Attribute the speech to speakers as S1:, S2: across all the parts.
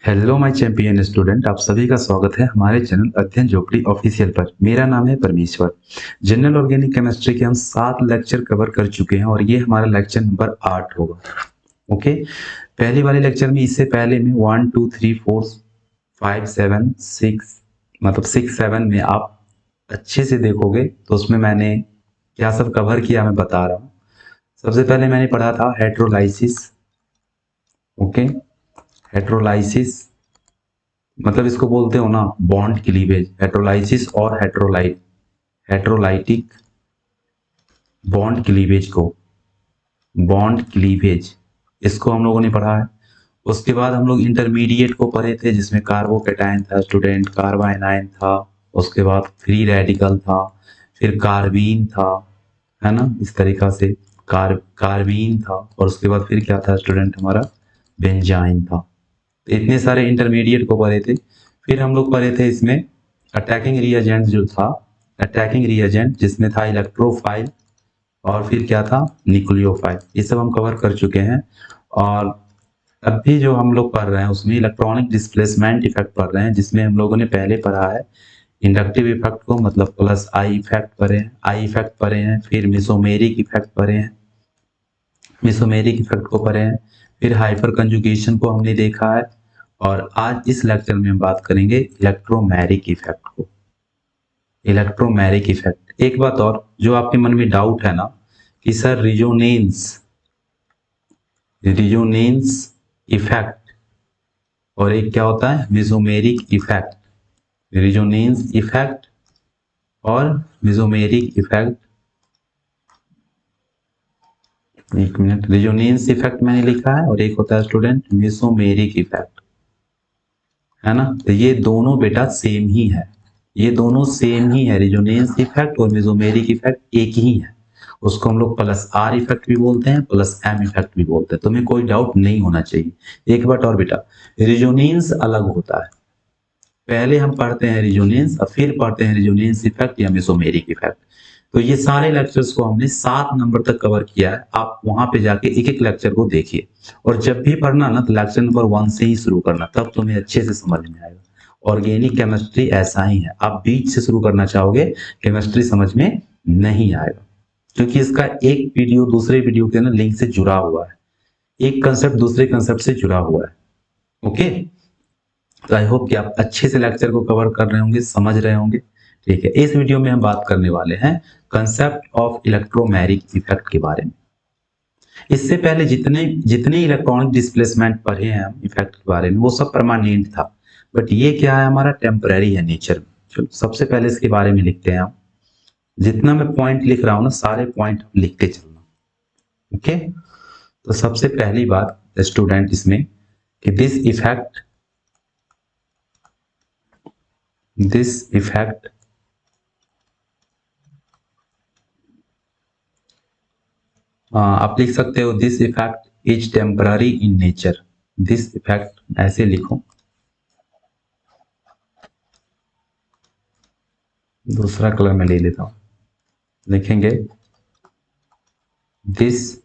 S1: Hello my champion student, आप सभी का स्वागत है हमारे चैनल अध्ययन झोपड़ी ऑफिशियल पर। मेरा नाम है परमेश्वर। जनरल ऑर्गेनिक केमिस्ट्री के हम 7 लेक्चर कवर कर चुके हैं और ये हमारा लेक्चर नंबर 8 होगा। ओके, पहले वाले लेक्चर में इससे पहले में 1 2 3 4 5 7 6 मतलब 6 7 में आप अच्छे से देखोगे तो उसमें मैंने क्या सब कवर किया मैं बता रहा हूँ। सबसे पहले मैंने पढ़ा था हेट्रोलाइसिस। ओके, हेट्रोलाइसिस मतलब इसको बोलते हो ना बॉन्ड क्लीवेज, हेट्रोलाइसिस और हेट्रोलाइटिक बॉन्ड क्लीवेज को, बॉन्ड क्लीवेज इसको हम लोगों ने पढ़ा है। उसके बाद हम लोग इंटरमीडिएट को पढ़े थे जिसमें कार्बोकेटाइन था स्टूडेंट, कार्बाइनाइन था, उसके बाद फ्री रेडिकल था, फिर कार्बीन था, है ना, इस तरीका से कार्बीन था, और उसके बाद फिर क्या था स्टूडेंट हमारा बेंजाइन था। तो इतने सारे इंटरमीडिएट को पढ़े थे। फिर हम लोग पढ़े थे इसमें अटैकिंग रिएजेंट जो था, अटैकिंग रिएजेंट जिसमें था इलेक्ट्रोफाइल और फिर क्या था न्यूक्लियोफाइल, ये सब हम कवर कर चुके हैं। और अब भी जो हम लोग पढ़ रहे हैं उसमें इलेक्ट्रॉनिक डिस्प्लेसमेंट इफेक्ट पढ़ रहे हैं, जिसमें हम लोगों ने पहले पढ़ा है इंडक्टिव इफेक्ट को, मतलब प्लस आई इफेक्ट पढ़े हैं, आई इफेक्ट पढ़े हैं, फिर मिसोमेरिक इफेक्ट पढ़े हैं, मिसोमेरिक इफेक्ट को पढ़े हैं, फिर हाइपर कंजुगेशन को हमने देखा है, और आज इस लेक्चर में हम बात करेंगे इलेक्ट्रोमेरिक इफेक्ट को। इलेक्ट्रोमेरिक इफेक्ट, एक बात और जो आपके मन में डाउट है ना कि सर रिजोनेंस, रिजोनेंस इफेक्ट और एक क्या होता है मेसोमेरिक इफेक्ट, रिजोनेंस इफेक्ट और मेसोमेरिक इफेक्ट। एक मिनट, रिजोनेंस इफेक्ट मैंने लिखा है और एक होता है स्टूडेंट मेसोमेरिक इफेक्ट, है ना। तो ये दोनों बेटा सेम ही है, ये दोनों सेम ही है, रिजोनेंस इफेक्ट और मेसोमेरिक इफेक्ट एक ही है। उसको हम लोग प्लस आर इफेक्ट भी बोलते हैं, प्लस एम इफेक्ट भी बोलते हैं, तुम्हें कोई डाउट नहीं होना चाहिए। एक बात और बेटा, रिजोनेंस अलग होता है, पहले हम पढ़ते हैं रिजोनेंस और फिर पढ़ते हैं रिजोनेंस इफेक्ट या मेसोमेरिक इफेक्ट। तो ये सारे लेक्चर्स को हमने 7 नंबर तक कवर किया है, आप वहां पे जाके एक एक लेक्चर को देखिए, और जब भी पढ़ना ना तो लेक्चर नंबर 1 से ही शुरू करना, तब तुम्हें अच्छे से समझ में आएगा। ऑर्गेनिक केमिस्ट्री ऐसा ही है, आप बीच से शुरू करना चाहोगे केमिस्ट्री समझ में नहीं आएगा, क्योंकि इसका एक वीडियो दूसरे वीडियो के ना लिंक से जुड़ा हुआ है, एक कंसेप्ट दूसरे कंसेप्ट से जुड़ा हुआ है। ओके, तो आई होप कि आप अच्छे से लेक्चर को कवर कर रहे होंगे, समझ रहे होंगे। ठीक है, इस वीडियो में हम बात करने वाले हैं कंसेप्ट ऑफ इलेक्ट्रोमैग्नेटिक इफेक्ट के बारे में। इससे पहले जितने जितने इलेक्ट्रॉनिक डिस्प्लेसमेंट पढ़े हैं हम इफेक्ट के बारे में वो सब परमानेंट था, बट ये क्या है हमारा टेम्पररी है नेचर में। चलो सबसे पहले इसके बारे में लिखते हैं हम, जितना मैं पॉइंट लिख रहा हूँ ना सारे पॉइंट लिखते चलना। ओके, तो सबसे पहली बात स्टूडेंट इसमें कि दिस इफेक्ट आप लिख सकते हो this effect is temporary in nature. This effect ऐसे लिखो, दूसरा कलर में ले लेता हूं, लिखेंगे this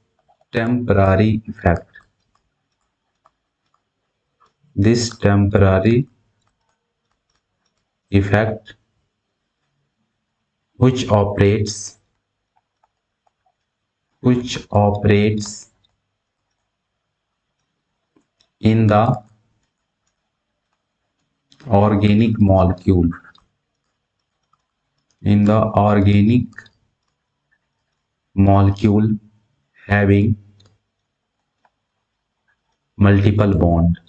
S1: temporary effect, this temporary effect which operates in the organic molecule, in the organic molecule having multiple bond,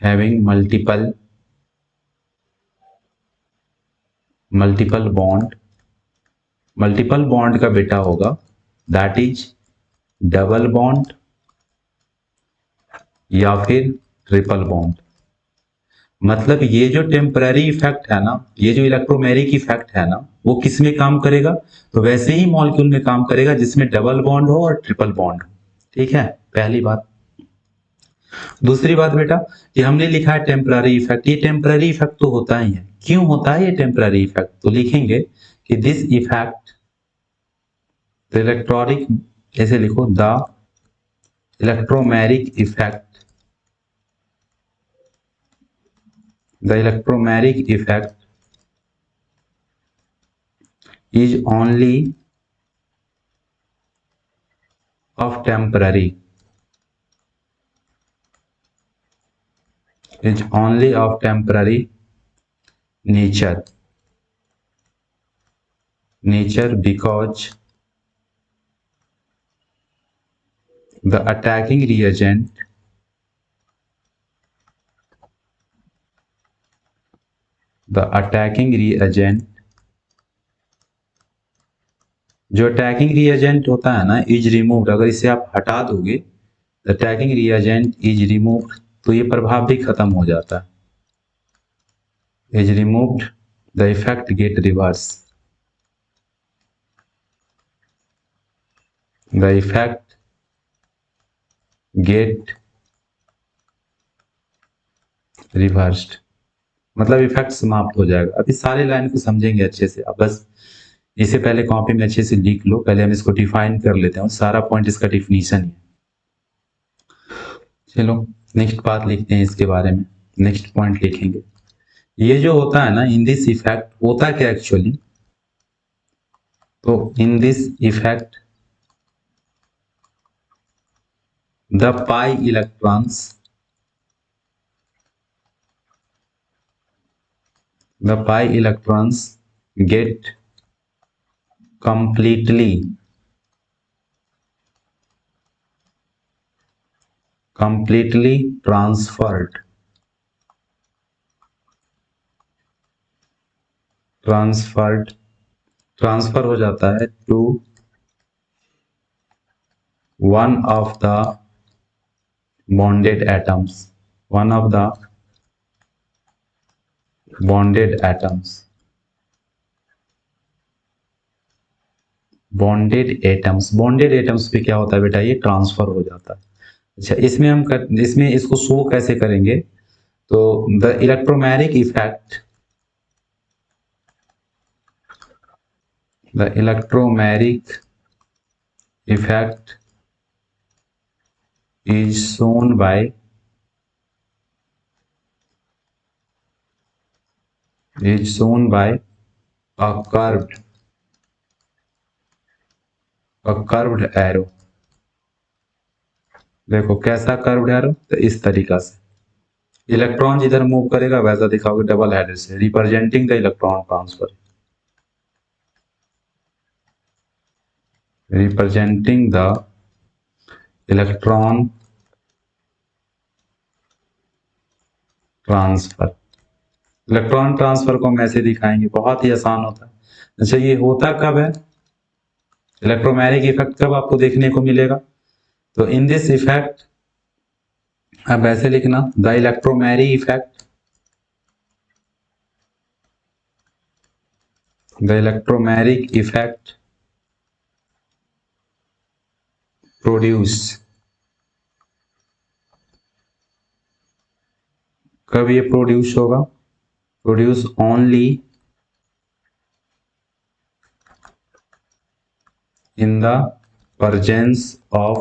S1: having multiple bond, multiple bond का बेटा होगा दैट इज डबल बॉन्ड या फिर ट्रिपल बॉन्ड। मतलब ये जो टेम्पररी इफेक्ट है ना, ये जो इलेक्ट्रोमेरिक इफेक्ट है ना, वो किस में काम करेगा, तो वैसे ही मॉलिक्यूल में काम करेगा जिसमें डबल बॉन्ड हो और ट्रिपल बॉन्ड हो। ठीक है, पहली बात। दूसरी बात बेटा, कि हमने लिखा है टेम्पररी इफेक्ट, ये टेम्पररी इफेक्ट तो होता ही है। क्यों होता है ये टेम्पररी इफेक्ट, तो लिखेंगे कि दिस इफेक्ट द इलेक्ट्रॉनिक, ऐसे लिखो the electromeric effect the electromagnetic effect is only of temporary nature because the attacking reagent जो अटैकिंग रिएजेंट होता है ना इज रिमूव्ड, अगर इसे आप हटा दोगे the attacking reagent is removed तो ये प्रभाव भी खत्म हो जाता है, is removed the effect get reverse, the effect get reversed, मतलब इफेक्ट समाप्त हो जाएगा। अभी सारे लाइन को समझेंगे अच्छे से, अब बस इसे पहले कॉपी में अच्छे से लिख लो, पहले हम इसको डिफाइन कर लेते हैं, सारा पॉइंट इसका डिफिनीशन है। चलो नेक्स्ट बात लिखते हैं इसके बारे में, नेक्स्ट पॉइंट लिखेंगे। ये जो होता है ना इन दिस इफेक्ट, होता क्या एक्चुअली, तो in this effect the pi electrons get completely transfer हो जाता है to one of the bonded atoms, bonded atoms पे क्या होता है बेटा, ये ट्रांसफर हो जाता है। अच्छा इसमें इसको शो कैसे करेंगे, तो the electromagnetic effect is shown by a curved arrow। देखो कैसा कर्व्ड एरो, तो इस तरीका से इलेक्ट्रॉन जिधर मूव करेगा वैसा दिखाओगे डबल हेडेड से, representing the electron transfer, representing the electron transfer. Electron transfer को हम ऐसे दिखाएंगे, बहुत ही आसान होता है। अच्छा ये होता कब है, इलेक्ट्रोमैग्नेटिक इफेक्ट कब आपको देखने को मिलेगा, तो इन दिस इफेक्ट, अब ऐसे लिखना द इलेक्ट्रोमैग्नेटिक इफेक्ट प्रोड्यूस, कब ये प्रोड्यूस होगा, produce only in the presence of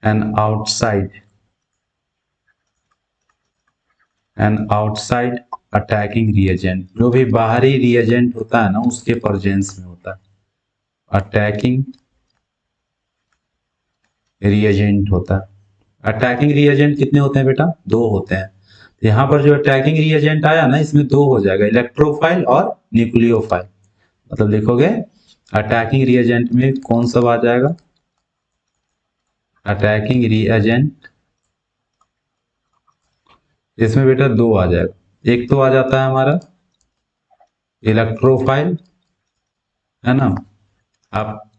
S1: an outside attacking reagent, जो भी बाहरी रिएजेंट होता है ना उसके प्रेजेंस में होता है, अटैकिंग रिएजेंट होता है। अटैकिंग रिएजेंट कितने होते हैं बेटा, 2 होते हैं। यहाँ पर जो अटैकिंग रिएजेंट आया ना इसमें 2 हो जाएगा, इलेक्ट्रोफाइल और न्यूक्लियोफाइल। मतलब लिखोगे अटैकिंग रिएजेंट में कौन सा आ जाएगा, अटैकिंग रिएजेंट इसमें बेटा 2 आ जाएगा, एक तो आ जाता है हमारा इलेक्ट्रोफाइल, है ना, आप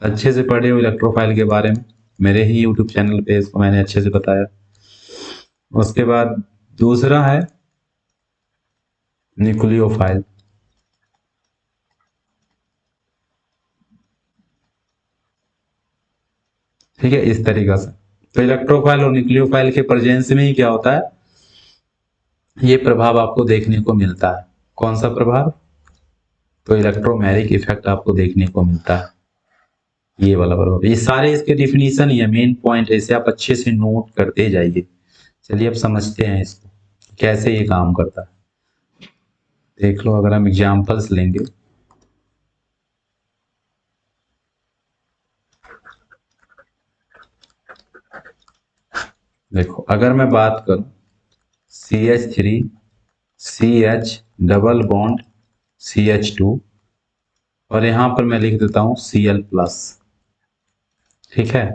S1: अच्छे से पढ़े हो इलेक्ट्रोफाइल के बारे में, मेरे ही यूट्यूब चैनल पे इसको मैंने अच्छे से बताया। उसके बाद दूसरा है न्यूक्लियोफाइल, ठीक है, इस तरीका से। तो इलेक्ट्रोफाइल और न्यूक्लियोफाइल के प्रेजेंस में ही क्या होता है, ये प्रभाव आपको देखने को मिलता है। कौन सा प्रभाव, तो इलेक्ट्रोमैग्नेटिक इफेक्ट आपको देखने को मिलता है। ये वाला प्रभाव, ये सारे इसके डिफिनीशन ही है, मेन पॉइंट है, इसे आप अच्छे से नोट करते जाइए। चलिए अब समझते हैं इसको कैसे ये काम करता है। देख लो, अगर हम एग्जांपल्स लेंगे, देखो अगर मैं बात करूं CH3 CH double bond CH2 और यहां पर मैं लिख देता हूं Cl प्लस, ठीक है।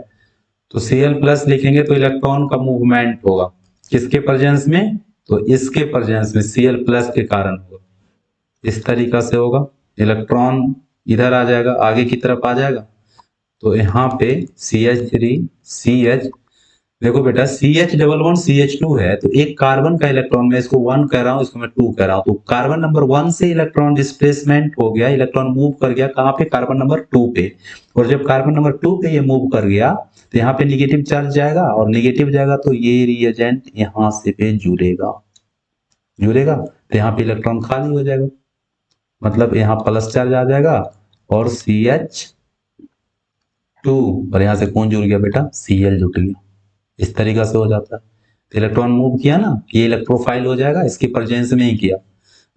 S1: तो Cl प्लस लिखेंगे तो इलेक्ट्रॉन का मूवमेंट होगा किसके प्रेजेंस में, तो इसके प्रेजेंस में Cl प्लस के कारण होगा। इस तरीका से होगा, इलेक्ट्रॉन इधर आ जाएगा, आगे की तरफ आ जाएगा। तो यहाँ पे CH3 CH, देखो बेटा CH डबल बॉन्ड CH2 है, तो एक कार्बन का इलेक्ट्रॉन, मैं इसको 1 कह रहा हूँ, इसको मैं 2 कह रहा हूँ, तो कार्बन नंबर 1 से इलेक्ट्रॉन डिस्प्लेसमेंट हो गया, इलेक्ट्रॉन मूव कर गया कहाँ पे, कार्बन नंबर 2 पे। और जब कार्बन नंबर 2 पे ये मूव कर गया तो यहाँ पे निगेटिव चार्ज जाएगा, और निगेटिव जाएगा तो ये रिएजेंट यहाँ से पे जुड़ेगा, तो यहाँ पे इलेक्ट्रॉन खाली हो जाएगा, मतलब यहाँ प्लस चार्ज आ जाएगा और CH2, और यहाँ से कौन जुड़ गया बेटा, Cl जुड़ गया। इस तरीका से हो जाता है। तो इलेक्ट्रॉन मूव किया ना, ये इलेक्ट्रोफाइल हो जाएगा, इसके प्रेजेंस में ही किया।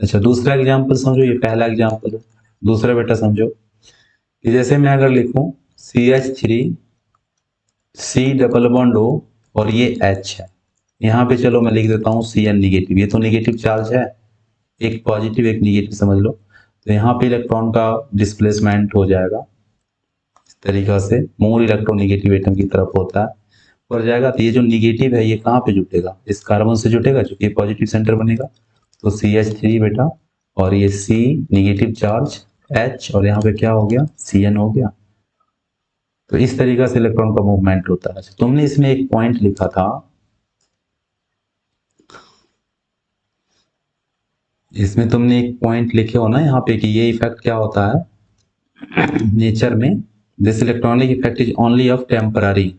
S1: अच्छा दूसरा एग्जांपल समझो, ये पहला एग्जांपल है, दूसरा बेटा समझो कि जैसे मैं अगर लिखूं CH3 C double bond O और ये H है, यहाँ पे चलो मैं लिख देता हूँ Cn निगेटिव, ये तो निगेटिव चार्ज है, एक पॉजिटिव एक निगेटिव समझ लो। तो यहाँ पे इलेक्ट्रॉन का डिस्प्लेसमेंट हो जाएगा इस तरीका से, मोर इलेक्ट्रोनिगेटिव एटम की तरफ होता है, पर जाएगा। तो ये जो निगेटिव है ये कहाँ पे जुटेगा, इस कार्बन से जुटेगा, चूंकि पॉजिटिव सेंटर बनेगा। तो CH3 बेटा, और ये C निगेटिव चार्ज H, और यहाँ पे क्या हो गया, Cn हो गया। तो इस तरीका से इलेक्ट्रॉन का मूवमेंट होता है। तुमने इसमें एक पॉइंट लिखा था, इसमें तुमने एक पॉइंट लिखे हो ना यहाँ पे कि ये इफेक्ट क्या होता है नेचर में, this electronic effect is only of temporary.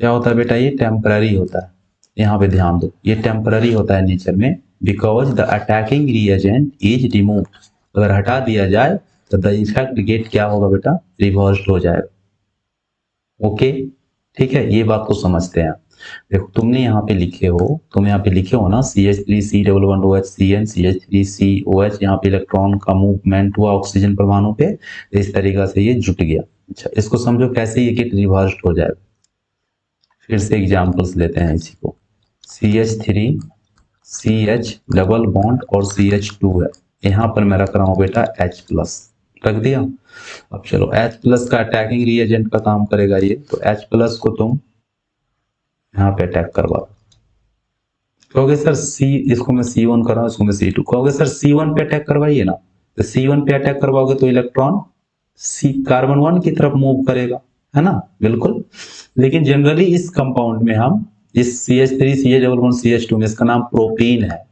S1: क्या होता है बेटा, ये टेम्पररी होता है, यहाँ पे ध्यान दो, ये टेम्पररी होता है नेचर में, because the attacking reagent is remove. अगर हटा दिया जाए तो द इफेक्ट गेट क्या होगा बेटा, रिवर्स्ड हो जाएगा। ओके ठीक है, ये बात को समझते हैं। देखो तुमने यहाँ पे लिखे हो, तुम यहाँ पे लिखे हो ना CH3 C double bond OH Cn CH3 C OH, यहाँ पे इलेक्ट्रॉन का मूवमेंट हुआ ऑक्सीजन परमाणु पे, तो इस तरीका से ये जुट गया। अच्छा इसको समझो कैसे ये गेट रिवर्स्ड हो जाएगा। फिर से एग्जांपल्स लेते हैं इसी को, CH3 CH डबल बॉन्ड और CH2 है, यहाँ पर मैं रख रहा हूँ बेटा H प्लस, रख दिया। अब चलो H प्लस का अटैकिंग रिएजेंट का काम करेगा ये, तो H प्लस को तुम यहाँ पे अटैक करवा दो, कहोगे सर इसको मैं C1 कर रहा हूँ, इसको मैं C2, कहोगे सर C1 पे अटैक करवाइए ना, तो C1 पे अटैक करवाओगे तो इलेक्ट्रॉन कार्बन 1 की तरफ मूव करेगा, है ना, बिल्कुल। लेकिन जनरली इस कंपाउंड में हम इस CH3 CH double bond CH2 में, इसका नाम प्रोपीन है।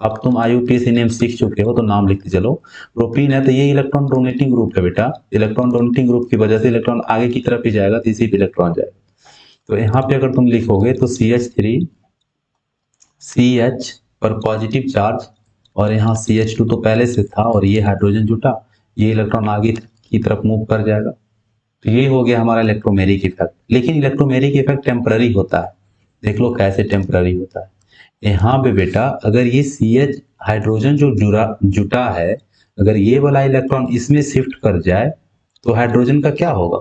S1: अब तुम IUPAC नेम सीख चुके हो तो नाम लिखते चलो, प्रोपीन है। तो ये इलेक्ट्रॉन डोनेटिंग ग्रुप है बेटा, इलेक्ट्रॉन डोनेटिंग ग्रुप की वजह से इलेक्ट्रॉन आगे की तरफ ही जाएगा, तो इसी पे इलेक्ट्रॉन जाएगा। तो यहाँ पे अगर तुम लिखोगे तो CH3 CH पर पॉजिटिव चार्ज, और यहाँ CH2 तो पहले से था और ये हाइड्रोजन जुटा, ये इलेक्ट्रॉन आगे की तरफ मूव कर जाएगा। तो ये हो गया हमारा इलेक्ट्रोमेरिक इफेक्ट। लेकिन इलेक्ट्रोमेरिक इफेक्ट टेम्पररी होता है, देख लो कैसे टेम्पररी होता है। यहाँ पे बेटा अगर ये CH हाइड्रोजन जो जुटा है, अगर ये वाला इलेक्ट्रॉन इसमें शिफ्ट कर जाए तो हाइड्रोजन का क्या होगा,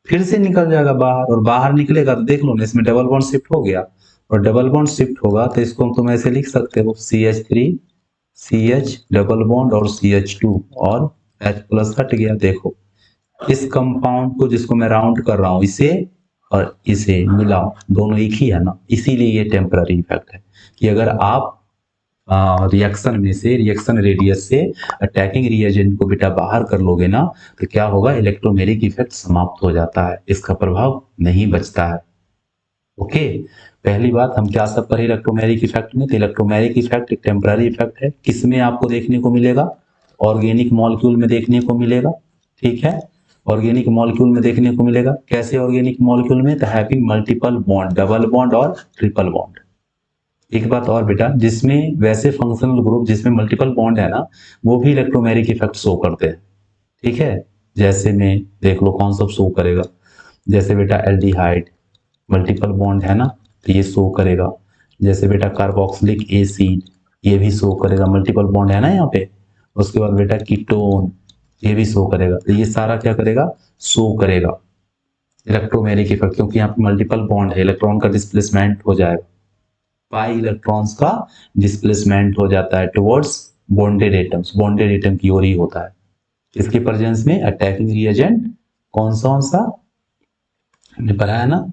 S1: फिर से निकल जाएगा बाहर, और बाहर निकलेगा तो देख लो ना, इसमें डबल बॉन्ड शिफ्ट हो गया, और डबल बॉन्ड शिफ्ट होगा तो इसको तुम ऐसे लिख सकते हो CH3 CH डबल बॉन्ड और CH2, और H प्लस हट गया। देखो इस कंपाउंड को जिसको मैं राउंड कर रहा हूं, इसे और इसे मिलाओ, दोनों एक ही है ना, इसीलिए ये टेम्पररी इफेक्ट है कि अगर आप रिएक्शन में से, रिएक्शन रेडियस से अटैकिंग रिएजेंट को बेटा बाहर कर लोगे ना, तो क्या होगा, इलेक्ट्रोमेरिक इफेक्ट समाप्त हो जाता है, इसका प्रभाव नहीं बचता है। ओके पहली बात हम क्या सब पढ़े इलेक्ट्रोमेरिक इफेक्ट में, तो इलेक्ट्रोमेरिक इफेक्ट एक टेम्पररी इफेक्ट है। किसमें आपको देखने को मिलेगा, ऑर्गेनिक मॉलिक्यूल में देखने को मिलेगा, ठीक है, ऑर्गेनिक मॉलिक्यूल में देखने को मिलेगा। कैसे ऑर्गेनिक मॉलिक्यूल में, तो having multiple bond, double bond और ट्रिपल बॉन्ड। एक बात और बेटा, जिसमें वैसे फंक्शनल ग्रुप जिसमें मल्टीपल बॉन्ड है ना, वो भी इलेक्ट्रोमेरिक इफेक्ट शो करते हैं, ठीक है। जैसे में देख लो कौन सा शो करेगा, जैसे बेटा एल्डिहाइड मल्टीपल बॉन्ड है ना, तो ये शो करेगा। जैसे बेटा कार्बोक्सिलिक एसिड, ये भी शो करेगा, मल्टीपल बॉन्ड है ना यहाँ पे। उसके बाद बेटा कीटोन, ये भी शो करेगा। तो ये सारा क्या करेगा, शो करेगा इलेक्ट्रोमेरिक इफेक्ट, क्योंकि यहाँ पे मल्टीपल बॉन्ड है, इलेक्ट्रॉन का डिस्प्लेसमेंट हो जाएगा, पाई इलेक्ट्रॉन्स का डिस्प्लेसमेंट हो जाता है towards bonded atoms, bonded atom की ओर ही होता है। इसके प्रेजेंस में अटैकिंग रिएजेंट कौन सा हमने पढ़ा है ना,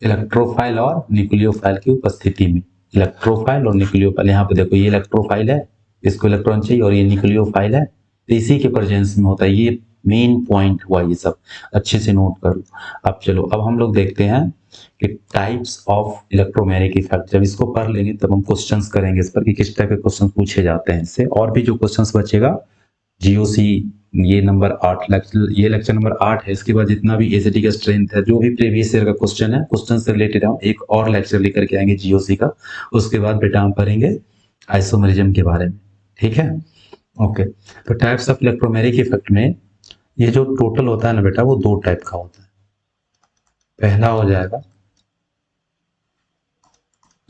S1: इलेक्ट्रोफाइल और न्यूक्लियोफाइल की उपस्थिति में। इलेक्ट्रोफाइल और न्यूक्लियोफाइल, यहाँ पे देखो ये इलेक्ट्रोफाइल है, इसको इलेक्ट्रॉन चाहिए, और ये न्यूक्लियोफाइल है, तो इसी के प्रेजेंस में होता है। ये मेन पॉइंट हुआ, ये सब अच्छे से नोट कर लो। अब चलो, अब हम लोग देखते हैं कि टाइप्स ऑफ इलेक्ट्रोमैग्नेटिक इफेक्ट। जब इसको पढ़ लेंगे तब हम क्वेश्चंस करेंगे इस पर कि किस टाइप के क्वेश्चन पूछे जाते हैं इससे। और भी जो क्वेश्चंस बचेगा जीओसी, ये नंबर 8 लेक्चर, ये लेक्चर नंबर 8 है। इसके बाद जितना भी एसिडी का स्ट्रेंथ है, जो भी प्रीवियस ईयर का क्वेश्चन है, क्वेश्चन से रिलेटेड हम एक और लेक्चर लेकर के आएंगे जीओसी का। उसके बाद बेटा हम पढ़ेंगे आइसोमेरिज्म के बारे में, ठीक है। ओके, तो टाइप्स ऑफ इलेक्ट्रोमैग्नेटिक इफेक्ट में ये जो टोटल होता है ना बेटा, वो 2 टाइप का होता है। पहला हो जाएगा,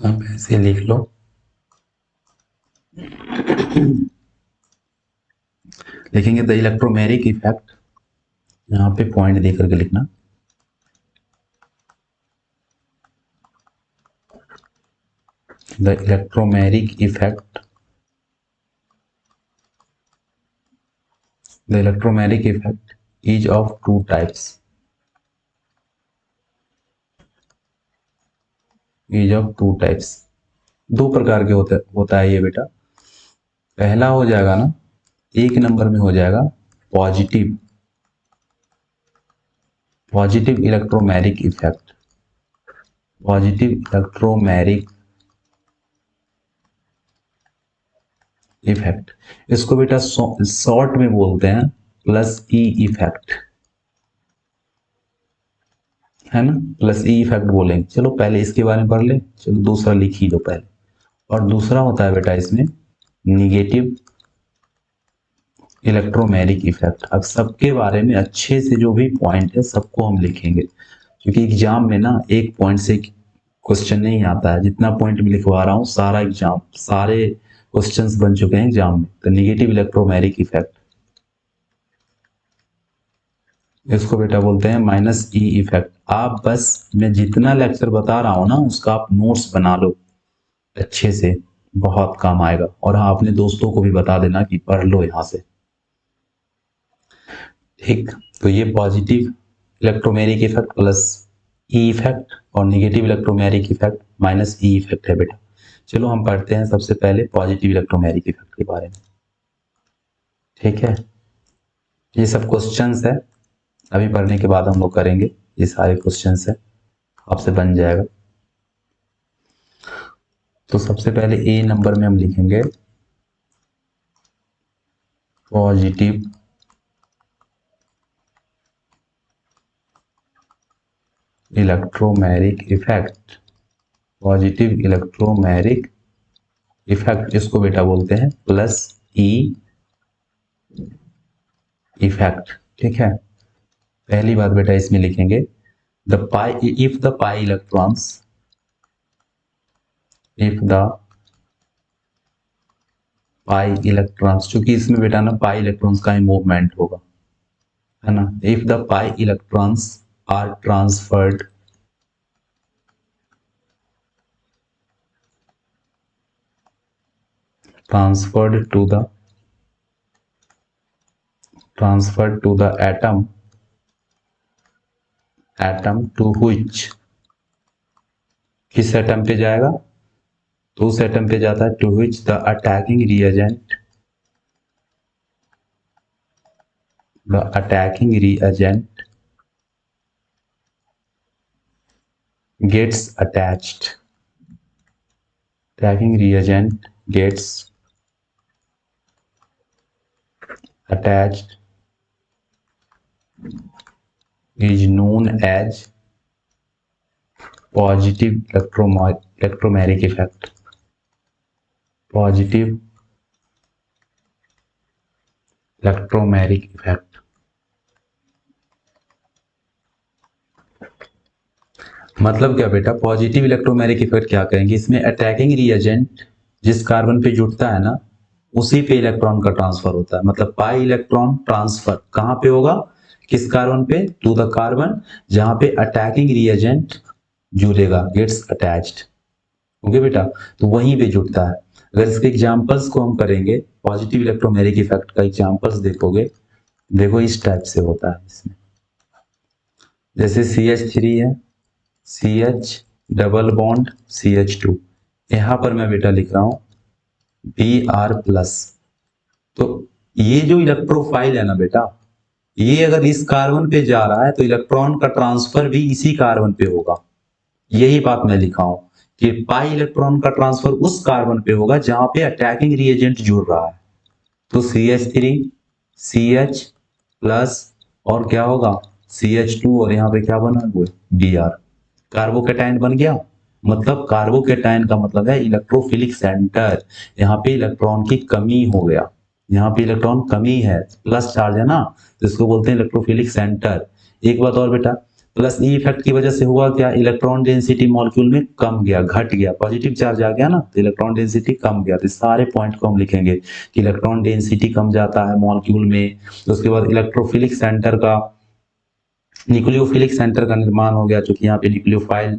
S1: आप ऐसे लिख लो, लिखेंगे द इलेक्ट्रोमैग्नेटिक इफेक्ट, यहाँ पे पॉइंट दे करके लिखना, the electromagnetic effect, the electromagnetic effect is of 2 types, is of 2 types, 2 प्रकार के होता है ये बेटा। पहला हो जाएगा ना, 1 नंबर में हो जाएगा positive, positive electromagnetic effect, positive electromagnetic effect. इसको बेटा शॉर्ट में बोलते हैं प्लस ई इफेक्ट, है ना, प्लस ई इफेक्ट बोलेंगे। चलो पहले इसके बारे में पढ़ ले, चलो दूसरा लिख ही दो पहले। और दूसरा होता है बेटा इसमें निगेटिव इलेक्ट्रोमैग्नेटिक इफेक्ट। अब सबके बारे में अच्छे से जो भी पॉइंट है सबको हम लिखेंगे, क्योंकि एग्जाम में ना एक पॉइंट से क्वेश्चन नहीं आता है। जितना पॉइंट में लिखवा रहा हूँ सारा एग्जाम, सारे क्वेश्चंस बन चुके हैं एग्जाम में। तो निगेटिव इलेक्ट्रोमैग्नेटिक इफेक्ट, इसको बेटा बोलते हैं माइनस ई इफेक्ट। आप बस मैं जितना लेक्चर बता रहा हूँ ना, उसका आप नोट्स बना लो अच्छे से, बहुत काम आएगा। और हाँ, अपने दोस्तों को भी बता देना कि पढ़ लो यहाँ से, ठीक। तो ये positive electromagnetic effect plus e effect, और नेगेटिव इलेक्ट्रोमैग्नेटिक इफेक्ट माइनस ई इफेक्ट है बेटा। चलो हम पढ़ते हैं सबसे पहले पॉजिटिव इलेक्ट्रोमैग्नेटिक इफेक्ट के बारे में, ठीक है। ये सब क्वेश्चंस है, अभी पढ़ने के बाद हम लोग करेंगे, ये सारे क्वेश्चंस है, आपसे बन जाएगा। तो सबसे पहले ए नंबर में हम लिखेंगे positive electromagnetic effect, positive electromagnetic effect, इसको बेटा बोलते हैं प्लस ई इफेक्ट, ठीक है। पहली बात बेटा इसमें लिखेंगे the pi, if the pi electrons, if the pi electrons, क्योंकि इसमें बेटा ना पाई इलेक्ट्रॉन्स का ही मूवमेंट होगा, है ना। If the pi electrons are transferred, transferred to the, transferred to the atom, atom to which, किस एटम पे जाएगा, तो उस एटम पे जाता है to which the attacking reagent, the attacking reagent gets attached, attacking reagent gets attached is known as positive electromagnetic effect, positive electromagnetic effect, मतलब क्या बेटा, पॉजिटिव इलेक्ट्रोमैग्नेटिक इफेक्ट क्या कहेंगे, इसमें अटैकिंग रिएजेंट जिस कार्बन पे जुड़ता है ना, उसी पे इलेक्ट्रॉन का ट्रांसफर होता है। मतलब पाई इलेक्ट्रॉन ट्रांसफर कहां पे होगा, किस कार्बन पे, टू द कार्बन जहां पे अटैकिंग रिएजेंट जुड़ेगा, गेट्स अटैच्ड। ओके बेटा, तो वहीं पे जुड़ता है। अगर इसके एग्जांपल्स को हम करेंगे, पॉजिटिव इलेक्ट्रोमैग्नेटिक इफेक्ट का एग्जांपल्स देखोगे, देखो इस टाइप से होता है इसमें। जैसे CH3 है, CH डबल बॉन्ड CH2, यहां पर मैं बेटा लिख रहा हूं Br+। तो ये जो इलेक्ट्रोफाइल है ना बेटा, ये अगर इस कार्बन पे जा रहा है तो इलेक्ट्रॉन का ट्रांसफर भी इसी कार्बन पे होगा। यही बात मैं लिखा हूं कि पाई इलेक्ट्रॉन का ट्रांसफर उस कार्बन पे होगा जहां पे अटैकिंग रिएजेंट जुड़ रहा है। तो CH3 CH प्लस और क्या होगा CH2, और यहाँ पे क्या बना हुआ Br, कार्बोकेटाइन बन गया। मतलब कार्बोकेटाइन का मतलब है इलेक्ट्रोफिलिक सेंटर, यहाँ पे इलेक्ट्रॉन की कमी हो गया, यहाँ पे इलेक्ट्रॉन कमी है, प्लस चार्ज है ना, तो इसको बोलते हैं इलेक्ट्रोफिलिक सेंटर। एक बात और बेटा, प्लस ई इफेक्ट की वजह से हुआ क्या, इलेक्ट्रॉन डेंसिटी मॉलिक्यूल में कम गया, घट गया, पॉजिटिव चार्ज आ गया ना, तो इलेक्ट्रॉन डेंसिटी कम गया। तो सारे पॉइंट को हम लिखेंगे कि इलेक्ट्रॉन डेंसिटी कम जाता है मॉलिक्यूल में। तो उसके बाद इलेक्ट्रोफिलिक सेंटर का, न्यूक्लियोफिलिक सेंटर का निर्माण हो गया, क्योंकि यहाँ पे न्यूक्लियोफाइल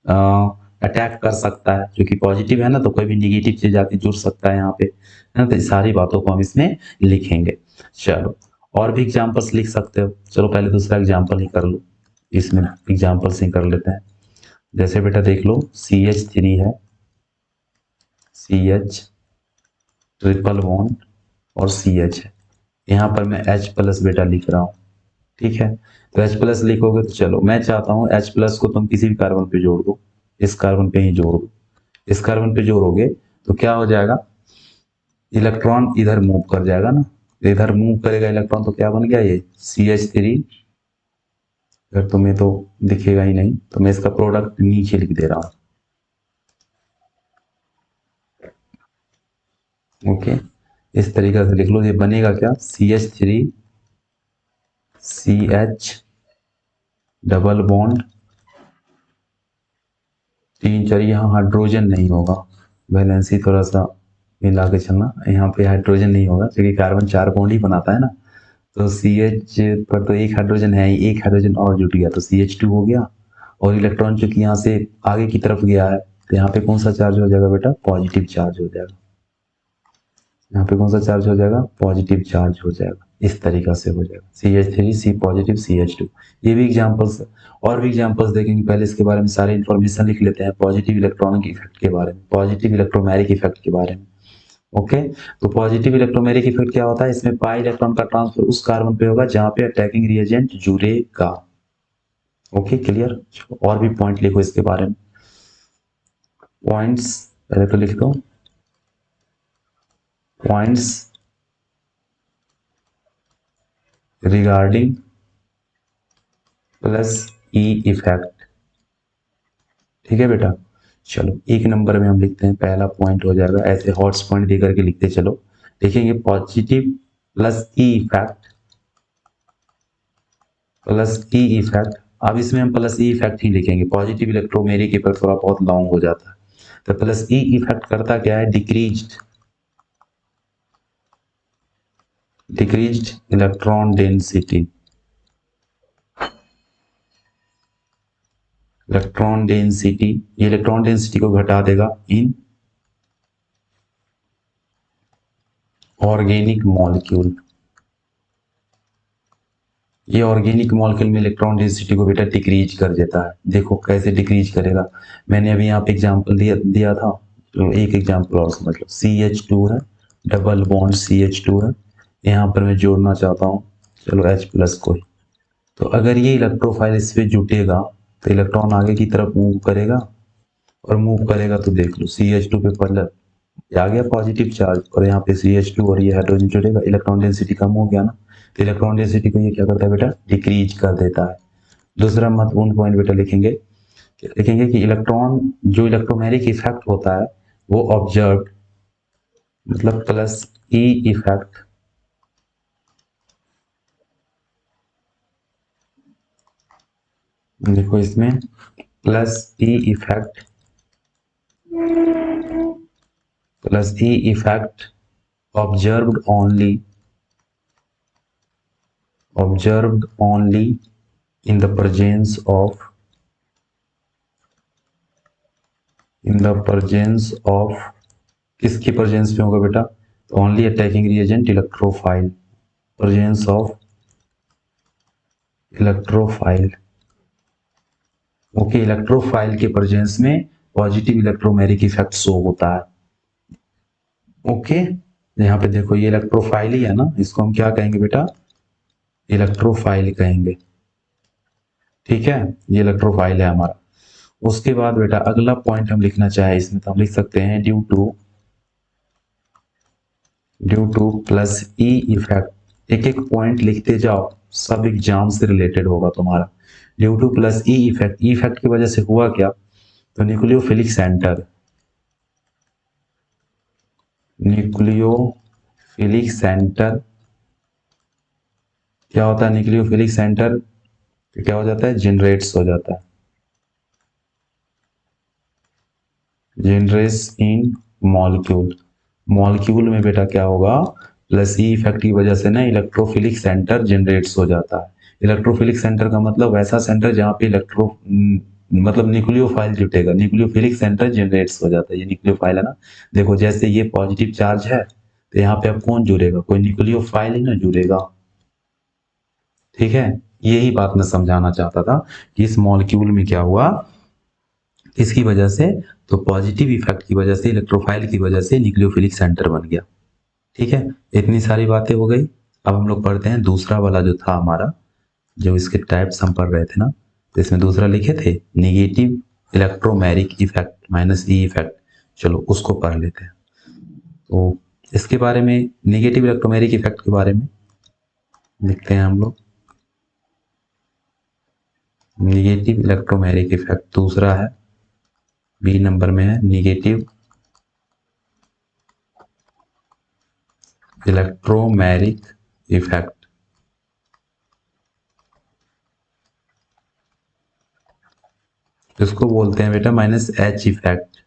S1: अटैक कर सकता है, क्योंकि पॉजिटिव है ना, तो कोई भी निगेटिव चीज आके जुड़ सकता है यहाँ पे, है ना। तो सारी बातों को हम इसमें लिखेंगे। चलो, और भी एग्जांपल्स लिख सकते हो। चलो पहले दूसरा एग्जांपल ही कर लो, इसमें एग्जांपल्स ही कर लेते हैं। जैसे बेटा देख लो, CH3 है, CH ट्रिपल बॉन्ड और CH है, यहाँ पर मैं H+ बेटा लिख रहा हूँ। ठीक है, तो H+ लिखोगे तो चलो, मैं चाहता हूँ H+ को तुम किसी भी कार्बन पे जोड़ दो, इस कार्बन पे ही जोड़ दो। इस कार्बन पे जोड़ोगे तो क्या हो जाएगा, इलेक्ट्रॉन इधर मूव कर जाएगा ना, इधर मूव करेगा इलेक्ट्रॉन, तो क्या बन गया ये CH3। अगर तुम्हें तो दिखेगा ही नहीं, तो मैं इसका प्रोडक्ट नीचे लिख दे रहा हूँ। ओके, इस तरीके से लिख लो, ये बनेगा क्या, CH3 CH डबल बॉन्ड, तीन चार, यहाँ हाइड्रोजन नहीं होगा, वैलेंसी थोड़ा सा मिला के चलना, यहाँ पे हाइड्रोजन नहीं होगा क्योंकि कार्बन 4 बॉन्ड ही बनाता है ना। तो CH पर तो एक हाइड्रोजन है ही, एक हाइड्रोजन और जुट गया तो CH2 हो गया। और इलेक्ट्रॉन चूंकि यहाँ से आगे की तरफ गया है, तो यहाँ पे कौन सा चार्ज हो जाएगा बेटा, पॉजिटिव चार्ज हो जाएगा। यहाँ पे कौन सा चार्ज हो जाएगा, पॉजिटिव चार्ज हो जाएगा। इस तरीका से हो जाएगा CH3 C पॉजिटिव CH2। ये भी एग्जांपल्स, और भी एग्जांपल्स देखेंगे, पहले इसके बारे में सारी इन्फॉर्मेशन लिख लेते हैं, पॉजिटिव इलेक्ट्रॉनिक इफेक्ट के बारे में, पॉजिटिव इलेक्ट्रोमैग्नेटिक इफेक्ट के बारे में। ओके, तो पॉजिटिव इलेक्ट्रोमैग्नेटिक इफेक्ट क्या होता है, इसमें पाई इलेक्ट्रॉन का ट्रांसफर उस कार्बन पे होगा जहां पे अटैकिंग रिएजेंट जुड़ेगा। ओके क्लियर, और भी पॉइंट लिखो इसके बारे में, पॉइंट्स पहले तो लिख दो, points regarding plus e effect. ठीक है बेटा, चलो एक नंबर में हम लिखते हैं, पहला पॉइंट हो जाएगा, ऐसे हॉट्स पॉइंट दे करके लिखते चलो। लिखेंगे positive plus e effect, plus e effect. अब इसमें हम प्लस ई इफेक्ट ही लिखेंगे, पॉजिटिव इलेक्ट्रोमैग्नेटिक इफेक्ट थोड़ा बहुत लॉन्ग हो जाता है। तो प्लस ई इफेक्ट करता क्या है, decreased, decreased electron density, electron density, ये इलेक्ट्रॉन डेंसिटी को घटा देगा इन ऑर्गेनिक मॉलिक्यूल। ये ऑर्गेनिक मॉलिक्यूल में इलेक्ट्रॉन डेंसिटी को बेटा डिक्रीज कर देता है। देखो कैसे डिक्रीज करेगा, मैंने अभी यहाँ पे एग्जांपल दिया था, तो एक एग्जांपल और समझ लो, CH2 है, डबल बॉन्ड CH2 है, यहाँ पर मैं जोड़ना चाहता हूँ, चलो H+ को ही। तो अगर ये इलेक्ट्रोफाइल इस पे जुटेगा तो इलेक्ट्रॉन आगे की तरफ मूव करेगा, और मूव करेगा तो देख लो CH2 पे पहले आ गया पॉजिटिव चार्ज, और यहाँ पे CH2 और ये हाइड्रोजन जुड़ेगा, इलेक्ट्रॉन डेंसिटी कम हो गया ना, तो इलेक्ट्रॉन डेंसिटी को ये क्या करता है बेटा, डिक्रीज कर देता है। दूसरा महत्वपूर्ण पॉइंट बेटा लिखेंगे, लिखेंगे कि इलेक्ट्रॉन जो इलेक्ट्रोमैग्नेटिक इफेक्ट होता है वो ऑब्जर्व, मतलब प्लस ई इफेक्ट, देखो इसमें plus e effect observed only in the presence of किसकी प्रेजेंस में होगा बेटा? Only attacking reagent electrophile, presence of electrophile. Okay, electrophile के प्रेजेंस में पॉजिटिव इलेक्ट्रोमेरिक इफेक्ट शो होता है। ओके, यहाँ पे देखो ये इलेक्ट्रोफाइल ही है ना, इसको हम क्या कहेंगे बेटा? इलेक्ट्रोफाइल कहेंगे। ठीक है, ये इलेक्ट्रोफाइल है हमारा। उसके बाद बेटा अगला पॉइंट हम लिखना चाहे इसमें तो हम लिख सकते हैं due two plus e effect. एक एक पॉइंट लिखते जाओ, सब एग्जाम से रिलेटेड होगा तुम्हारा। Due two plus e effect की वजह से हुआ क्या? तो न्यूक्लियोफिलिक सेंटर क्या होता है? न्यूक्लियोफिलिक सेंटर क्या हो जाता है? जनरेट्स हो जाता है, जनरेट्स इन मॉलिक्यूल में बेटा क्या होगा? प्लस ई इफेक्ट की वजह से ना इलेक्ट्रोफिलिक सेंटर जनरेट्स हो जाता है। इलेक्ट्रोफिलिक सेंटर का मतलब वैसा सेंटर जहाँ पे मतलब न्यूक्लियोफाइल जुटेगा, न्यूक्लियोफिलिक सेंटर जनरेट्स हो जाता है। ये न्यूक्लियोफाइल है ना, देखो जैसे ये पॉजिटिव चार्ज है तो यहाँ पे अब कौन जुड़ेगा? कोई न्यूक्लियोफाइल ही ना जुड़ेगा। ठीक है, यही बात मैं समझाना चाहता था कि इस मॉलिक्यूल में क्या हुआ, किसकी वजह से? तो पॉजिटिव इफेक्ट की वजह से, इलेक्ट्रोफाइल की वजह से न्यूक्लियोफिलिक सेंटर बन गया। ठीक है, इतनी सारी बातें हो गई। अब हम लोग पढ़ते हैं दूसरा वाला जो था हमारा, जो इसके टाइप्स हम पढ़ रहे थे ना, तो इसमें दूसरा लिखे थे negative electromeric effect minus E effect. चलो उसको पढ़ लेते हैं। तो इसके बारे में, नेगेटिव इलेक्ट्रोमेरिक इफेक्ट के बारे में लिखते हैं हम लोग। नेगेटिव इलेक्ट्रोमेरिक इफेक्ट दूसरा है, बी नंबर में है, नेगेटिव इलेक्ट्रोमेरिक इफेक्ट। इसको बोलते हैं बेटा माइनस एच इफेक्ट।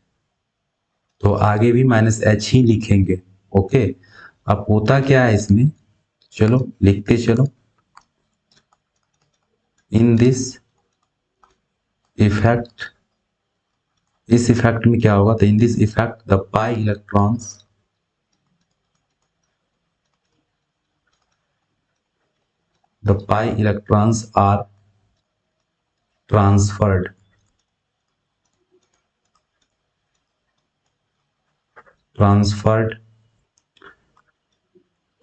S1: तो आगे भी माइनस एच ही लिखेंगे। ओके, अब होता क्या है इसमें, चलो लिखते चलो। इन दिस इफेक्ट, इस इफेक्ट में क्या होगा? तो in this effect the pi electrons are transferred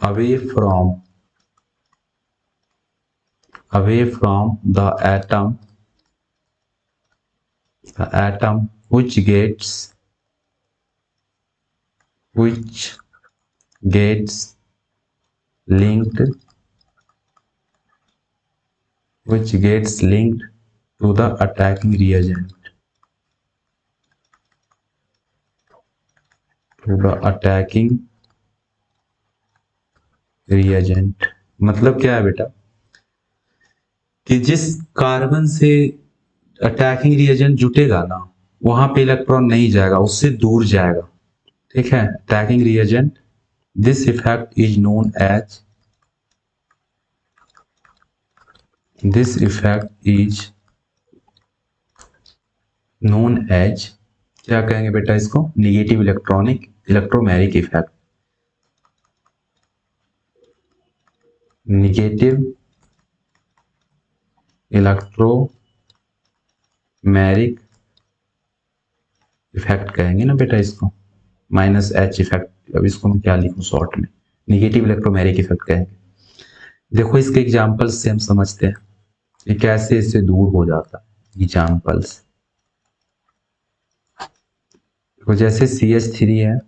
S1: away from the atom which gets linked to the attacking reagent, मतलब क्या है बेटा कि जिस कार्बन से अटैकिंग रिएजेंट जुटेगा ना, वहां पे इलेक्ट्रॉन नहीं जाएगा, उससे दूर जाएगा। ठीक है, attacking reagent, this effect is known as, क्या कहेंगे बेटा इसको? Negative electromeric effect. Negative electromeric effect कहेंगे ना बेटा इसको, माइनस एच इफेक्ट। अब इसको मैं क्या लिखूं शॉर्ट में? नेगेटिव इलेक्ट्रोमेरिक इफेक्ट कहेंगे। देखो इसके एग्जांपल्स से हम समझते हैं कि कैसे इससे दूर हो जाता है। एग्जांपल्स तो जैसे CH3 है,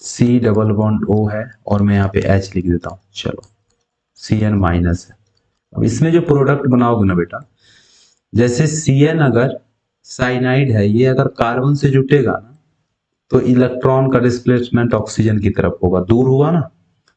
S1: C डबल बॉन्ड O है, और मैं यहाँ पे H लिख देता हूँ। चलो Cn माइनस है। अब इसमें जो प्रोडक्ट बनाओगे ना बेटा, जैसे Cn अगर साइनाइड है, ये अगर कार्बन से जुटेगा ना तो इलेक्ट्रॉन का डिस्प्लेसमेंट ऑक्सीजन की तरफ होगा, दूर हुआ ना।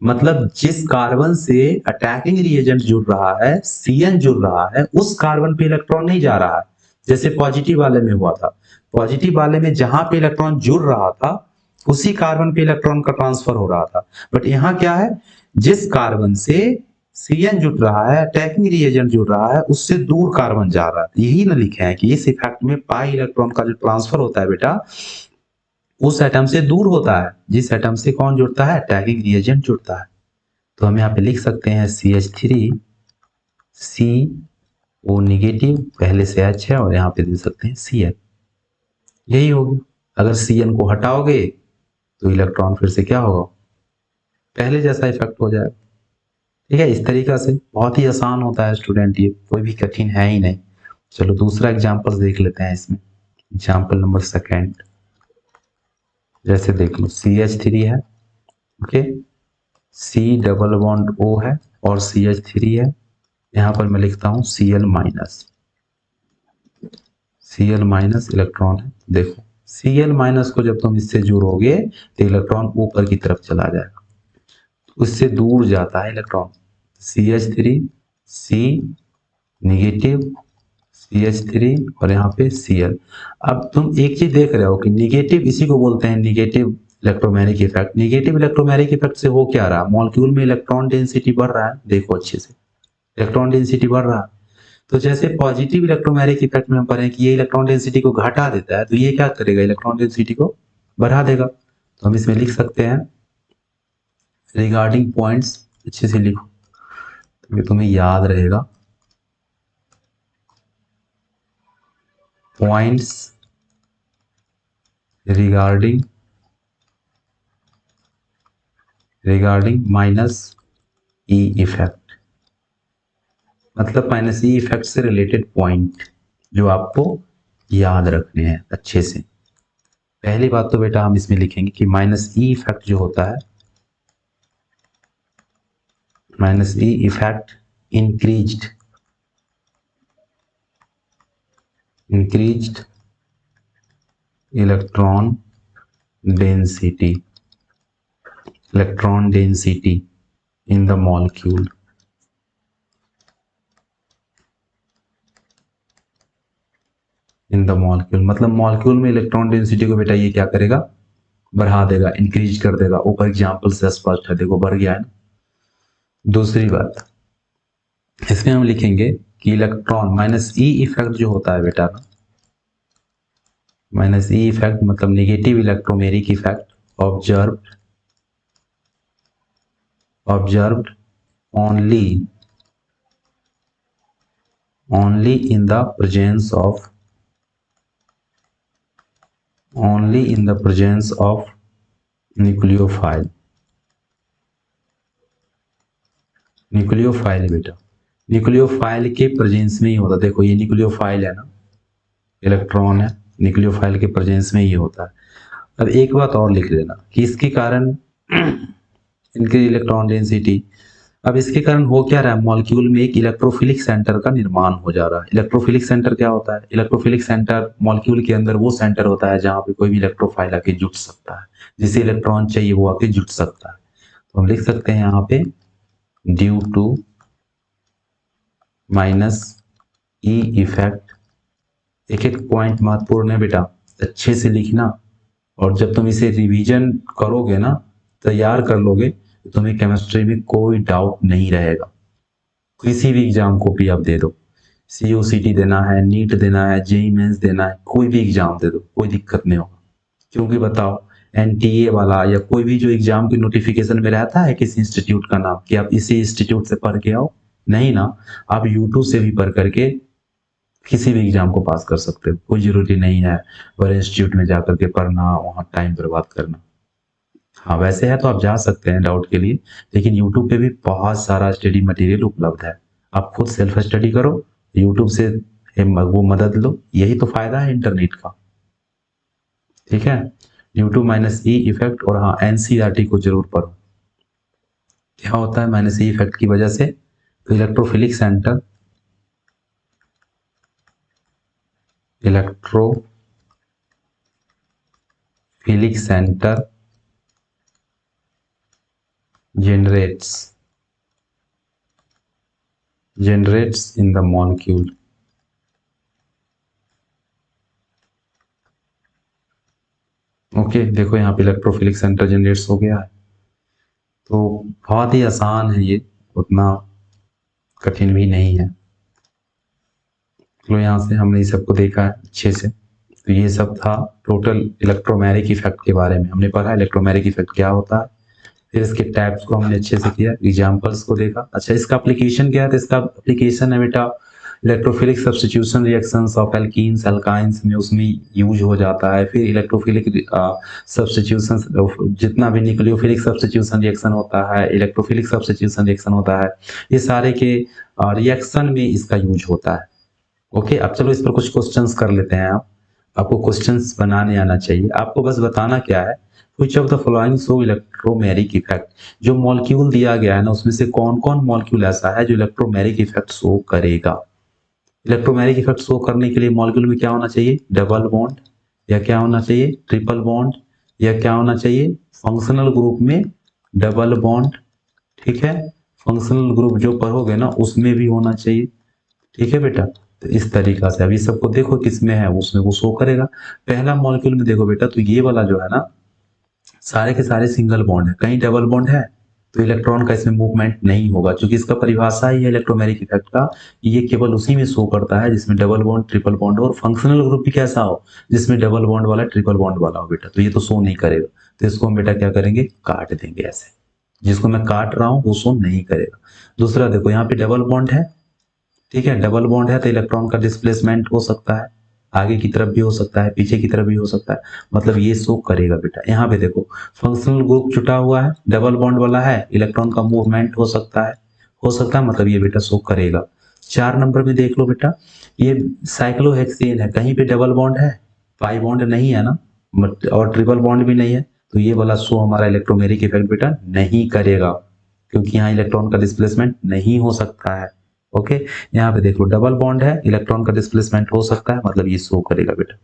S1: मतलब जिस कार्बन से अटैकिंग रिएजेंट जुड़ रहा है, Cn जुड़ रहा है, उस कार्बन पे इलेक्ट्रॉन नहीं जा रहा है, जैसे पॉजिटिव वाले में हुआ था, पॉजिटिव वाले में जहां पे इलेक्ट्रॉन जुड़ रहा था उसी कार्बन पे इलेक्ट्रॉन का ट्रांसफर हो रहा था। बट यहाँ क्या है, जिस कार्बन से Cn जुड़ रहा है, अटैकिंग रिएजेंट जुड़ रहा है, उससे दूर कार्बन जा रहा है। यही ना लिखे हैं कि इस इफेक्ट में पाई इलेक्ट्रॉन का जो ट्रांसफर होता है बेटा, उस एटम से दूर होता है। जिस एटम से कौन जुड़ता है, अटैकिंग रिएजेंट जुड़ता है। तो हम यहाँ पे लिख सकते हैं CH3 CO निगेटिव, पहले से H है और यहाँ पे दे सकते हैं Cn। यही होगा। अगर Cn को हटाओगे तो इलेक्ट्रॉन फिर से क्या होगा, पहले जैसा इफेक्ट हो जाएगा। ठीक है, इस तरीका से बहुत ही आसान होता है स्टूडेंट, ये कोई भी कठिन है ही नहीं। चलो दूसरा एग्जाम्पल देख लेते हैं इसमें। एग्जाम्पल नंबर सेकेंड, जैसे देख लो CH3 है, okay, C double bond O है और CH3 है। यहाँ पर मैं लिखता हूँ Cl minus, Cl minus electron है। देखो Cl माइनस को जब तुम इससे जुड़ोगे तो इलेक्ट्रॉन ऊपर की तरफ चला जाएगा, उससे दूर जाता है electron. CH3 C negative, CH3 और यहाँ पे Cl। अब तुम एक चीज देख रहे हो कि निगेटिव, इसी को बोलते हैं negative electromagnetic effect. Negative electromagnetic effect से हो क्या रहा है, मॉलिक्यूल में इलेक्ट्रॉन डेंसिटी बढ़ रहा है। देखो अच्छे से, इलेक्ट्रॉन डेंसिटी बढ़ रहा है। तो जैसे पॉजिटिव इलेक्ट्रोमैग्नेटिक इफेक्ट में हम पढ़े कि ये इलेक्ट्रॉन डेंसिटी को घटा देता है, तो ये क्या करेगा, इलेक्ट्रॉन डेंसिटी को बढ़ा देगा। तो हम इसमें लिख सकते हैं रिगार्डिंग पॉइंट्स, अच्छे से लिखो तो तुम्हें याद रहेगा। Points regarding minus E effect, मतलब माइनस ई इफेक्ट से रिलेटेड पॉइंट जो आपको याद रखने हैं अच्छे से। पहली बात तो बेटा हम इसमें लिखेंगे कि माइनस ई इफेक्ट जो होता है, minus E effect increased electron density in the molecule. In the molecule मतलब मॉलिक्यूल में इलेक्ट्रॉन डेंसिटी को बेटा ये क्या करेगा, बढ़ा देगा, इंक्रीज कर देगा। ऊपर एग्जाम्पल से स्पष्ट है, देखो बढ़ गया है ना। दूसरी बात इसमें हम लिखेंगे कि इलेक्ट्रॉन माइनस ई इफेक्ट जो होता है बेटा, माइनस ई इफेक्ट मतलब negative electromeric effect observed only in the presence of nucleophile बेटा, न्यूक्लियोफाइल के प्रेजेंस में ही होता है। देखो ये न्यूक्लियोफाइल है ना, इलेक्ट्रॉन है, न्यूक्लियोफाइल के प्रेजेंस में ही होता है। अब एक बात और लिख लेना कि इसके कारण इनके इलेक्ट्रॉन डेंसिटी, अब इसके कारण हो क्या रहा है, मॉलिक्यूल में एक इलेक्ट्रोफिलिक सेंटर का निर्माण हो जा रहा है। इलेक्ट्रोफिलिक सेंटर क्या होता है, इलेक्ट्रोफिलिक सेंटर मॉलिक्यूल के अंदर वो सेंटर होता है जहां पे कोई भी इलेक्ट्रोफाइल आके जुट सकता है, जिसे इलेक्ट्रॉन चाहिए वो आके जुट सकता है। तो हम लिख सकते हैं यहाँ पे due to minus E effect. एक एक पॉइंट महत्वपूर्ण है बेटा, अच्छे से लिखना, और जब तुम इसे रिवीजन करोगे ना, तैयार कर लोगे, तो तुम्हें केमिस्ट्री में कोई डाउट नहीं रहेगा। किसी भी एग्जाम को भी आप दे दो, COCT देना है, नीट देना है, जेई मेंस देना है, कोई भी एग्जाम दे दो, कोई दिक्कत नहीं होगा। क्योंकि बताओ NTA वाला या कोई भी जो एग्जाम की नोटिफिकेशन में रहता है किसी इंस्टीट्यूट का नाम कि आप इसी इंस्टीट्यूट से पढ़ के आओ, नहीं ना, आप यूट्यूब से भी पढ़ करके किसी भी एग्जाम को पास कर सकते हो। कोई जरूरी नहीं है बड़े इंस्टीट्यूट में जाकर के पढ़ना, वहाँ टाइम बर्बाद करना। हाँ वैसे है तो आप जा सकते हैं डाउट के लिए, लेकिन यूट्यूब पे भी बहुत सारा स्टडी मटेरियल उपलब्ध है। आप खुद सेल्फ स्टडी करो, यूट्यूब से वो मदद लो, यही तो फायदा है इंटरनेट का। ठीक है, यूट्यूब माइनस ई इफेक्ट, और हाँ NCERT को जरूर पढ़ो। क्या होता है माइनस ई इफेक्ट की वजह से, तो electrophilic centre generates in the molecule okay, देखो यहाँ पे इलेक्ट्रोफिलिक सेंटर जनरेट्स हो गया है। तो बहुत ही आसान है ये, उतना कठिन भी नहीं है। तो यहाँ से हमने इस सबको देखा है अच्छे से। तो ये सब था टोटल इलेक्ट्रोमैग्नेटिक इफेक्ट के बारे में। हमने पढ़ा इलेक्ट्रोमैग्नेटिक इफेक्ट क्या होता है, फिर इसके टाइप्स को हमने अच्छे से किया, एग्जांपल्स को देखा। अच्छा, इसका एप्लीकेशन क्या है? तो इसका एप्लीकेशन है बेटा electrophilic substitution reactions of alkenes alkynes में उसमें यूज हो जाता है। फिर इलेक्ट्रोफिलिक सब्स्टिट्यूशन, जितना भी न्यूक्लियोफिलिक सब्स्टिट्यूशन रिएक्शन होता है, इलेक्ट्रोफिलिक सब्स्टिट्यूशन रिएक्शन होता है, ये सारे के रिएक्शन में इसका यूज होता है। ओके, अब चलो इस पर कुछ क्वेश्चंस कर लेते हैं। आपको क्वेश्चंस बनाने आना चाहिए। आपको बस बताना क्या है, which of the following show electromagnetic effect. जो मॉलिक्यूल दिया गया है ना, उसमें से कौन कौन मॉलिक्यूल ऐसा है जो इलेक्ट्रोमैग्नेटिक इफेक्ट शो करेगा। इलेक्ट्रोमैग्नेटिक इफेक्ट शो करने के लिए मॉलिक्यूल में क्या होना चाहिए? डबल बॉन्ड, या क्या होना चाहिए? ट्रिपल बॉन्ड, या क्या होना चाहिए? फंक्शनल ग्रुप में डबल बॉन्ड। ठीक है, फंक्शनल ग्रुप जो पढ़ोगे ना उसमें भी होना चाहिए। ठीक है बेटा, तो इस तरीका से अभी सबको देखो किसमें है, उसमें वो शो करेगा। पहला मॉलिक्यूल में देखो बेटा, तो ये वाला जो है ना, सारे के सारे सिंगल बॉन्ड है, कहीं डबल बॉन्ड है तो इलेक्ट्रॉन का इसमें मूवमेंट नहीं होगा, क्योंकि इसका परिभाषा ही है इलेक्ट्रोमैग्नेटिक इफेक्ट का, ये केवल उसी में शो करता है जिसमें डबल बॉन्ड ट्रिपल बॉन्ड हो, और फंक्शनल ग्रुप भी कैसा हो, जिसमें डबल बॉन्ड वाला ट्रिपल बॉन्ड वाला हो बेटा, तो ये तो शो नहीं करेगा। तो इसको हम बेटा क्या करेंगे? काट देंगे ऐसे। जिसको मैं काट रहा हूं वो शो नहीं करेगा। दूसरा देखो, यहाँ पे डबल बॉन्ड है। ठीक है, डबल बॉन्ड है तो इलेक्ट्रॉन का डिस्प्लेसमेंट हो सकता है, आगे की तरफ भी हो सकता है, पीछे की तरफ भी हो सकता है, मतलब ये शो करेगा बेटा। यहाँ पे देखो फंक्शनल ग्रुप जुटा हुआ है, डबल बॉन्ड वाला है, इलेक्ट्रॉन का मूवमेंट हो सकता है, मतलब ये बेटा शो करेगा। 4 नंबर में देख लो बेटा, ये साइक्लोहेक्सेन है, कहीं पे डबल बॉन्ड है, पाई बॉन्ड नहीं है ना, और ट्रिपल बॉन्ड भी नहीं है, तो ये वाला शो हमारा इलेक्ट्रोमैग्नेटिक इफेक्ट बेटा नहीं करेगा, क्योंकि यहाँ इलेक्ट्रॉन का डिस्प्लेसमेंट नहीं हो सकता है। ओके, यहाँ पे देख लो डबल बॉन्ड है, इलेक्ट्रॉन का डिस्प्लेसमेंट हो सकता है, मतलब ये शो करेगा बेटा।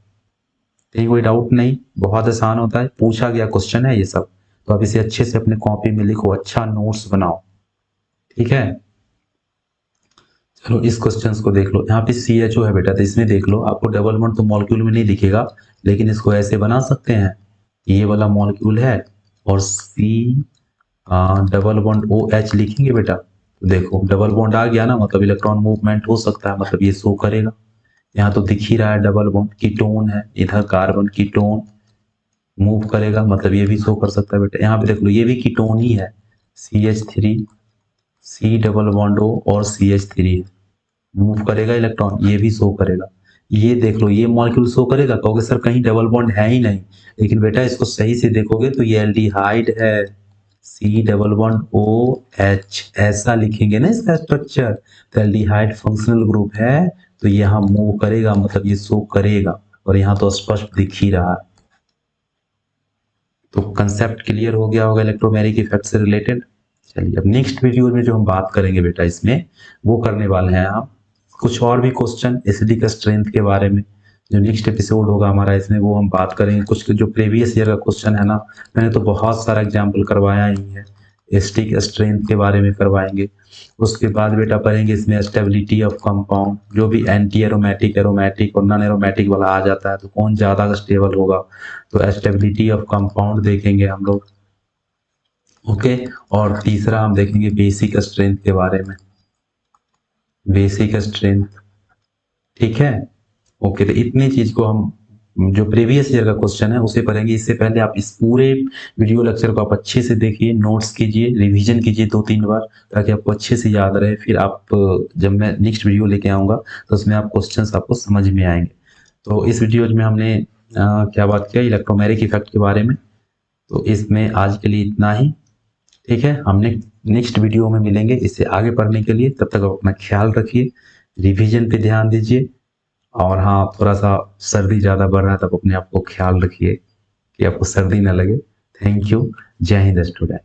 S1: कहीं कोई डाउट नहीं, बहुत आसान होता है, पूछा गया क्वेश्चन है ये सब। तो आप इसे अच्छे से अपने कॉपी में लिखो, अच्छा नोट्स बनाओ। ठीक है, चलो इस क्वेश्चन को देख लो। यहाँ पे CHO है बेटा, तो इसमें देख लो, आपको डबल बॉन्ड तो मॉलिक्यूल में नहीं दिखेगा, लेकिन इसको ऐसे बना सकते हैं, ये वाला मॉलिक्यूल है और C डबल बॉन्ड OH लिखेंगे बेटा, तो देखो डबल बॉन्ड आ गया ना, मतलब इलेक्ट्रॉन मूवमेंट हो सकता है, मतलब ये शो करेगा। यहाँ तो दिख ही रहा है डबल बॉन्ड, कीटोन है इधर, कार्बन कीटोन मूव करेगा, मतलब ये भी शो कर सकता है बेटा। यहाँ पे देख लो ये भी कीटोन ही है, CH3, C double bond O और CH3 मूव करेगा इलेक्ट्रॉन, ये भी शो करेगा। ये देख लो ये मॉलिक्यूल शो करेगा, कहोगे सर कहीं डबल बॉन्ड है ही नहीं, लेकिन बेटा इसको सही से देखोगे तो ये एल्डिहाइड है, C डबल बॉन्ड OH ऐसा लिखेंगे ना इसका स्ट्रक्चर, तो एल्डिहाइड फंक्शनल ग्रुप है, तो यहाँ मूव करेगा, मतलब ये शो करेगा, और यहाँ तो स्पष्ट दिख ही रहा है। तो कंसेप्ट क्लियर हो गया होगा इलेक्ट्रोमैग्नेटिक इफेक्ट से रिलेटेड। चलिए अब नेक्स्ट वीडियो में जो हम बात करेंगे बेटा, इसमें वो करने वाले हैं हम कुछ और भी क्वेश्चन एसिडिक स्ट्रेंथ के बारे में। जो नेक्स्ट एपिसोड होगा हमारा इसमें, वो हम बात करेंगे कुछ जो प्रीवियस ईयर का क्वेश्चन है ना, मैंने तो बहुत सारा एग्जाम्पल करवाया ही है, एसिडिक स्ट्रेंथ के बारे में करवाएंगे। उसके बाद बेटा पढ़ेंगे इसमें स्टेबिलिटी ऑफ कंपाउंड, जो भी एंटी एरोमेटिक, एरोमेटिक और नॉन एरोमेटिक वाला आ जाता है, तो कौन ज़्यादा स्टेबल होगा, तो स्टेबिलिटी ऑफ कंपाउंड देखेंगे हम लोग। ओके, और तीसरा हम देखेंगे बेसिक स्ट्रेंथ के बारे में, बेसिक स्ट्रेंथ। ठीक है, ओके, तो इतनी चीज को हम जो प्रीवियस ईयर का क्वेश्चन है उसे पढ़ेंगे। इससे पहले आप इस पूरे वीडियो लेक्चर को आप अच्छे से देखिए, नोट्स कीजिए, रिवीजन कीजिए 2-3 बार, ताकि आपको अच्छे से याद रहे। फिर आप जब मैं नेक्स्ट वीडियो लेके आऊँगा तो उसमें आप क्वेश्चंस आपको समझ में आएंगे। तो इस वीडियो में हमने क्या बात किया, इलेक्ट्रोमैग्नेटिक इफेक्ट के बारे में। तो इसमें आज के लिए इतना ही। ठीक है, हमने नेक्स्ट वीडियो में मिलेंगे इससे आगे पढ़ने के लिए। तब तक आप अपना ख्याल रखिए, रिवीजन पे ध्यान दीजिए, और हाँ थोड़ा सा सर्दी ज़्यादा बढ़ रहा है, तब अपने आप को ख्याल रखिए कि आपको सर्दी ना लगे। थैंक यू, जय हिंद स्टूडेंट।